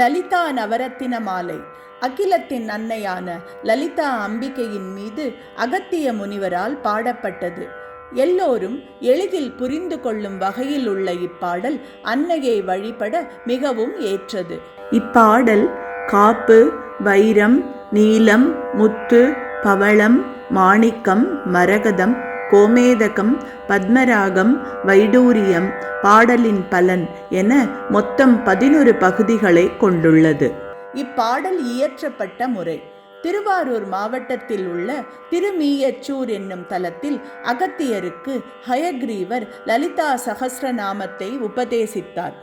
லலிதா நவரத்தின மாலை அகிலத்தின் அன்னையான லலிதா அம்பிகையின் மீது அகத்திய முனிவரால் பாடப்பட்டது. எல்லோரும் எளிதில் புரிந்து கொள்ளும் வகையில் உள்ள இப்பாடல் அன்னையை வழிபட மிகவும் ஏற்றது. இப்பாடல் காப்பு, வைரம், நீலம், முத்து, பவளம், மாணிக்கம், மரகதம், கோமேதகம், பத்மராகம், வைடூரியம், பாடலின் பலன் என மொத்தம் 11 பகுதிகளை கொண்டுள்ளது. இப்பாடல் இயற்றப்பட்ட முறை திருவாரூர் மாவட்டத்தில் உள்ள திருமீயச்சூர் என்னும் தலத்தில் அகத்தியருக்கு ஹயக்ரீவர் லலிதா சகஸ்ரநாமத்தை உபதேசித்தார்.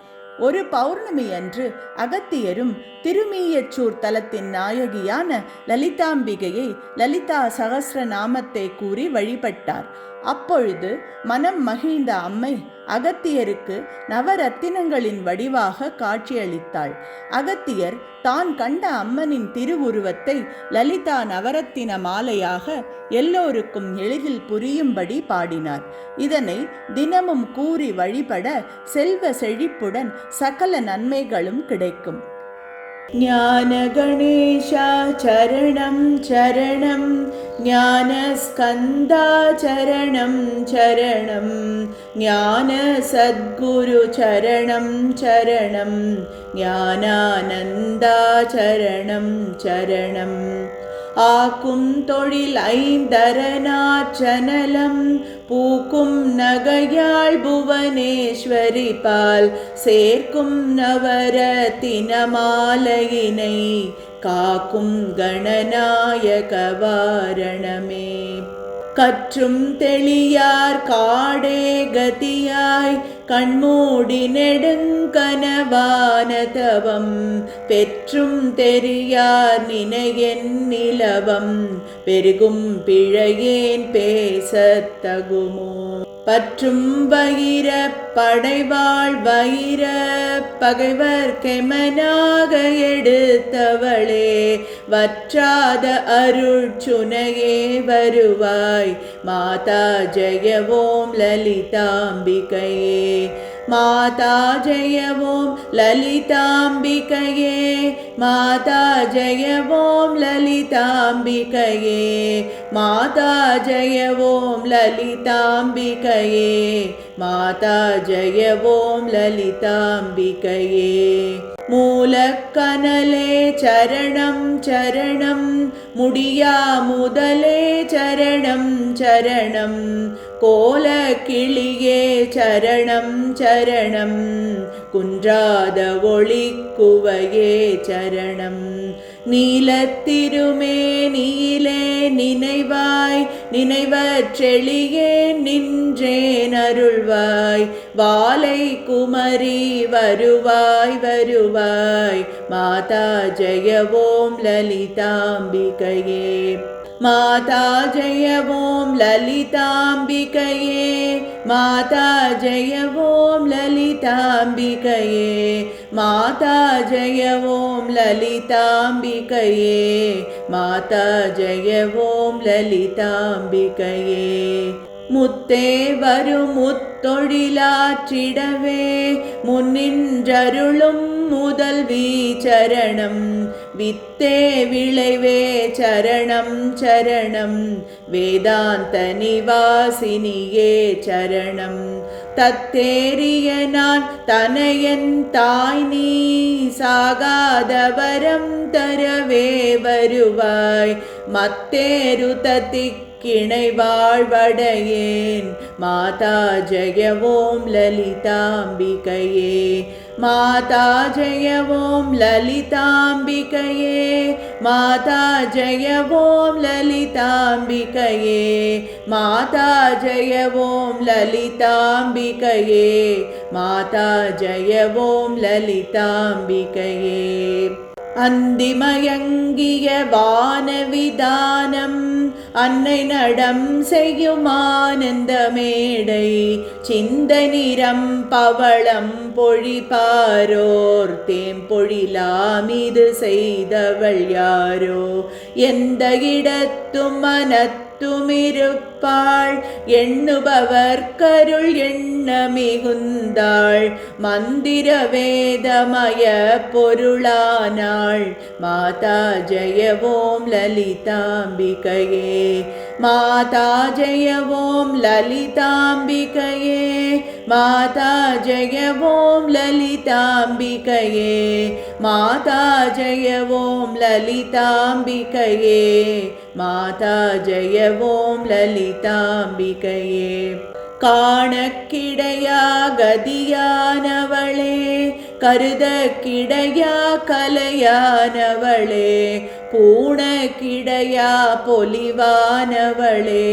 ஒரு பௌர்ணமி அன்று அகத்தியரும் திருமீயச்சூர் தலத்தின் நாயகியான லலிதாம்பிகையை லலிதா சகஸ்ரநாமத்தை கூறி வழிபட்டார். அப்பொழுது மனம் மகிழ்ந்த அம்மை அகத்தியருக்கு நவரத்தினங்களின் வடிவாக காட்சியளித்தாள். அகத்தியர் தான் கண்ட அம்மனின் திருவுருவத்தை லலிதா நவரத்தின மாலையாக எல்லோருக்கும் எளிதில் புரியும்படி பாடினார். இதனை தினமும் கூறி வழிபட செல்வ செழிப்புடன் சகல நன்மைகளும் கிடைக்கும். ஞான கணேஷா சரணம் சரணம், ஞான ஸ்கந்தா சரணம் சரணம், ஞான சத்குரு சரணம் சரணம், ஞானானந்தா சரணம் சரணம். ஆக்கும் தொழில் ஐந்தரநாற்றனலம், பூக்கும் நகையாள் புவனேஸ்வரி பால், சேர்க்கும் நவரத்தின மாலையினை காக்கும் கணநாயக வாரணமே. கற்றும் தெளியார் காடே கதியாய், கண்மூடி நெடுங்கனவான தவம், பெற்றும் தெரியார் நினையென் நிலவம், பெருகும் பிழையேன் பேசத் தகுமோ. பற்றும் வயிர படைவாள் வயிர பகைவர் கெமனாக எடுத்தவளே, வற்றாத அருட்சுனையே வருவாய், மாதா ஜெயவோம் லலிதாம்பிகையே. மாதா ஜெயவோம் லலிதாம்பிகையே, மாதா ஜெயவோம் லலிதாம்பிகையே, மாதா ஜெயவோம் லலிதாம்பிகையே, மாதா ஜெயவோம் லலிதாம்பிகையே. மூலக்கனலே சரணம் சரணம், முடியா முதலே சரணம் சரணம், கோல கிளியே சரணம் சரணம், குன்றாத ஒளிக்குவையே சரணம். நீலத்திருமே நீலே நினைவாய், நினைவற்றெளியே நின்றேன் அருள்வாய், வாலை குமரி வருவாய் வருவாய், மாதா ஜெயவோம் லலிதாம்பிகையே. மாதா ஜெயவோம் லலிதாம்பிகையே, மாதா ஜெயவோம் லலிதாம்பிகையே, மாதா ஜெயவோம் லலிதாம்பிகையே, மாதா ஜெயவோம் லலிதாம்பிகையே. முத்தே வரும் முத்தொழிலாற்றிடவே, முன்னின்றருளும் முதல்வி சரணம், வித்தே விளைவே சரணம் சரணம், வேதாந்த நிவாசினியே சரணம். தத்தேறிய நான் தனையன் தாய் நீ, சாகாதவரம் தரவே வருவாய், மத்தேரு தத்திக்கிணை வாழ்வடையேன், மாதா ஜெயவோம் லலிதாம்பிகையே. மாதா ஜெயவோம் லலிதாம்பிகையே, மாதா ஜெயவோம் லலிதாம்பிகையே, மாதா ஜெயவோம் லலிதாம்பிகையே, மாதா ஜெயவோம் லலிதாம்பிகையே. அந்திமயங்கிய வானவிதானம், அன்னை நடம் செய்யும் ஆனந்த மேடை, சிந்தனிரம் பவளம் பொழிபாரோர், தேம்பொழிலாமிது செய்தவள் யாரோ, எந்த இடத்தும் மனத் புறத்துமிருப்பாள் எண்ணுபவர் கருள் எண்ண மிகுந்தாள் மந்திர வேதமய பொருளானாள் மாதா ஜெய ஓம் லலிதாம்பிகையே மாதா ஜெய ஓம் லலிதாம்பிகையே மாதா ஜெய ஓம் லலிதாம்பிகையே மாதா ஜெய ஓம் லலிதாம்பிகையே மாதா ஜெய ஓம் லலிதாம்பிகையே காணக்கிடையா கதியானவளே கருதக்கிடையா கலையானவளே பூணக்கிடையா பொலிவானவளே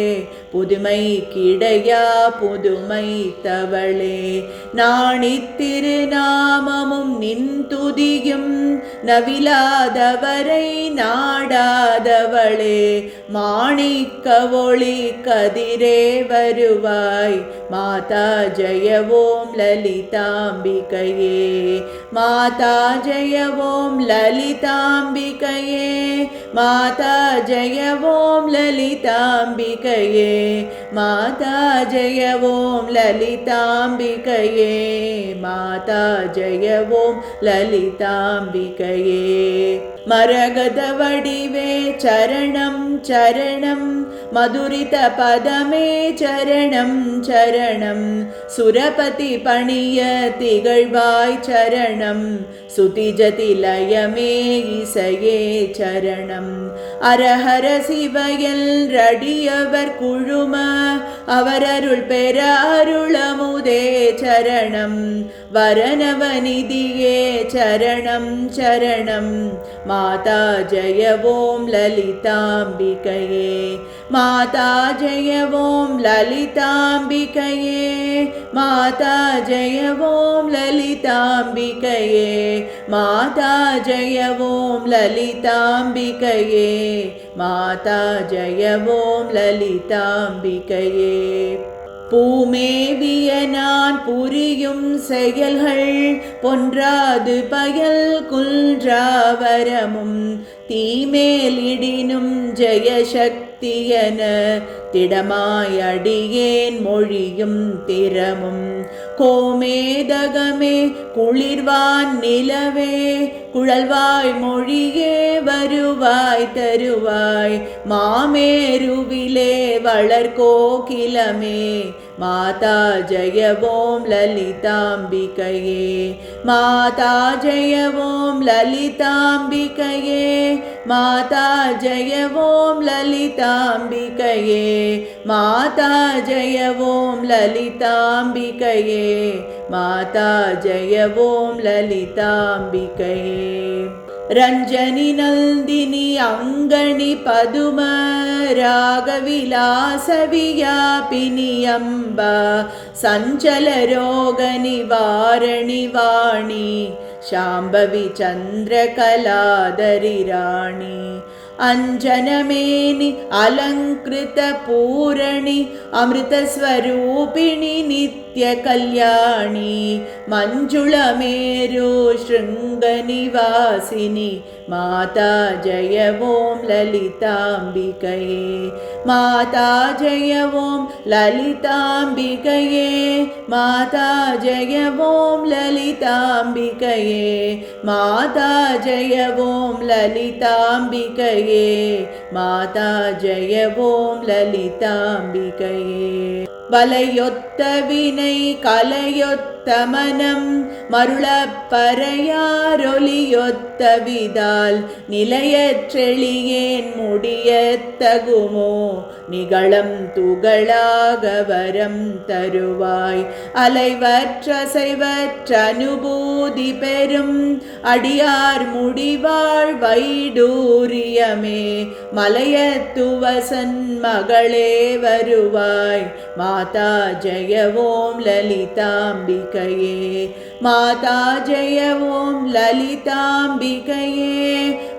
புதுமை கிடையா புதுமை தவளே நாணித்திருநாமமும் நின் துதியும் நவிலாதவரை நாடாதவளே மாணிக்க ஒளி கதிரே வருவாய் மாதா ஜெய ஓம் லலிதாம்பிகையே மாதா ஜெய ஓம் லலிதாம்பிகையே மாதா ஜெய ஓம் லலிதாம்பிகையே மாதா ஜெய ஓம் லலிதாம்பிகையே மாதா ஜெய ஓம் லலிதாம்பிகையே மரகத வடிவே சரணம் சரணம் மதுரித பதமே சரணம் சரணம் சுரபதி பணிய திகழ்வாய் சரணம் சுதிஜதி லயமே இசையே சரணம் அரஹர சிவயல் ரடியவர் குழும அவரருள் பெற அருளமுதே சரணம் வரணவநிதியே சரணம் சரணம் மாதா ஜெய ஓம் லலிதாம்பிகையே மாதா ஜெய ஓம் லலிதாம்பிகையே மாதா ஜெய ஓம் லலிதாம்பிகையே மாதா ஜெய ஓம் லலிதாம்பிகையே மாதா ஜெய ஓம் லலிதாம்பிகையே பூமேவிய நான் புரியும் செயல்கள் பொன்றாது பயல் குன்றாவரமும் தீமேலிடினும் ஜெயசக்தியன திடமாய் அடியேன் மொழியும் திறமும் கோமேதகமே குளிர்வான் நிலவே குழல்வாய் மொழியே வருவாய் தருவாய் மாமேருவிலே வளர்கோகிலமே மாதா ஜெய ஓம் லலிதாம்பிகையே மாதா ஜெய ஓம் லலிதாம்பிகையே மாதா ஜெய ஓம் லலிதாம்பிகையே மாதா ஜெய ஓம் லலிதாம்பிகையே மாதா ஜெய ஓம் லலிதாம்பிகையே ரஞ்சனி நந்தினி அங்கணி பதும ராகவிலாச வியாபினி அம்பா சஞ்சல ரோக நிவாரணி வாணி शाम्भवी चन्द्रकलाधरी राणी अंजनमेनि अलङ्कृतपूरणि अमृतस्वरूपिणि नित्यकल्याणी मञ्जुळमेरु शृङ्गनिवासिनि माता जय ॐ ललिताम्बिकये माता जय ॐ ललिताम्बिकये माता जय ॐ ललिताम्बिकये माता जय ॐ ललिताम्बिकये माता जय ॐ ललिताम्बिकये வலையொத்த வினை கலையொத்த மனம் மருளப்பறையாரொலியொத்த விதால் நிலையற்றெளியேன் முடியத்தகுமோ நிகழம் துகளாக வரம் தருவாய் அலைவற்றசைவற்ற அனுபூதி பெறும் அடியார் முடிவாழ் வைடூரியமே மலையத்துவசன் மகளே வருவாய் माता जय ॐ ललिताम्बिकये माता जय ॐ ललिताम्बिकये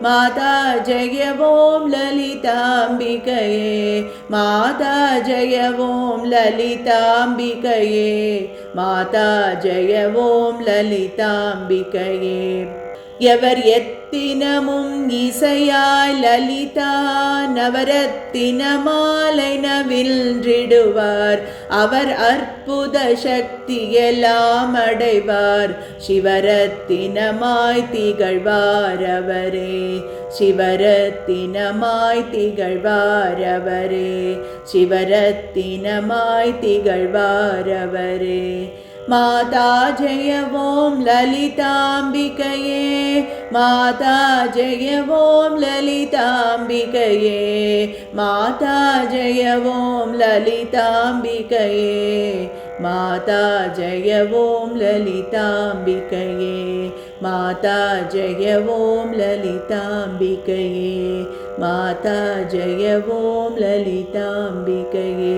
माता जय ॐ ललिताम्बिकये माता जय ॐ ललिताम्बिकये माता जय ॐ ललिताम्बिकये எவர் எத்தினமும் இசையாய் லலிதா நவரத்தின மாலை நவின்றிடுவார். அவர் அற்புத சக்தியெல்லாம் அடைவார். சிவரத்தினமாய் திகழ்வார் அவரே, சிவரத்தினமாய் திகழ்வார் அவரே, சிவரத்தினமாய் திகழ்வார் அவரே. மாதா ஜெய ஓம் லலிதாம்பிகையே, மாதா ஜெய ஓம் லலிதாம்பிகையே, மாதா ஜெய ஓம் லலிதாம்பிகையே, மாதா ஜெய ஓம் லலிதாம்பிகையே, மாதா ஜெய ஓம் லலிதாம்பிகையே, மாதா ஜெய ஓம் லலிதாம்பிகையே.